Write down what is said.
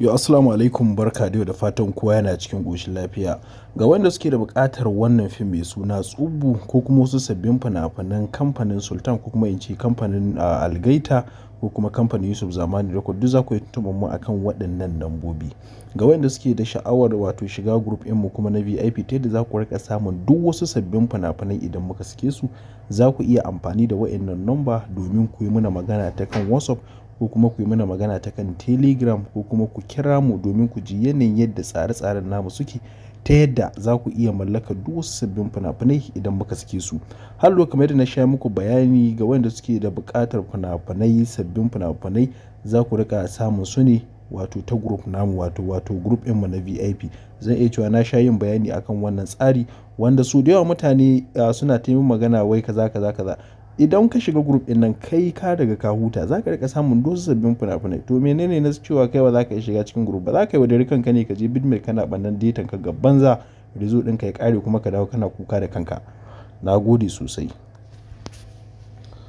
Yo, assalamu alaikum, barka da yau, da fatan kowa yana cikin ƙoshin lafiya. Ga wanda suke da buƙatar wannan fim mai suna Tsubu ko kuma wasu sabbin fina-finan kamfanin Sultan ko kuma in ce kamfanin Algaita ko kuma kamfanin Yusuf Zamani Record, duk za ku yi tuntuɓar mu akan waɗannan lambobi. Ga wanda suke da sha'awar wato shiga group mu kuma na VIP ta yadda za ku rika samun duk wasu sabbin fina-finai idan muka sake su, za ku iya amfani da waɗannan number domin ku yi mana magana ta kan WhatsApp ko kuma ku yi mana magana ta kan Telegram ko kuma ku kira mu domin ku ji yanayin yadda tsare-tsaren namu suke, ta yadda za ku iya mallakar duk wasu sabbin fina-finai idan muka sake su. Har kamar yadda na sha muku bayani, ga wanda suke da buƙatar fina-finai, sabbin fina-finai, za ku rika samun su ne wato ta group namu, wato group mu na VIP. Zan iya cewa na sha yin bayani akan wannan tsari, wanda su da yawa mutane suna ta yin magana wai kaza kaza kaza. Idan ka shiga group ɗin nan, kai ka daga ka huta, za ka rika samun duk sabbin fina-finai. To menene na cewa kai ba za ka iya shiga cikin group ba? Za ka yi wadari kanka ne ka je bidmil kana ɓannan datan ka ga banza, result ɗinka ya ƙare kuma ka dawo kana kuka da kanka. Na gode sosai.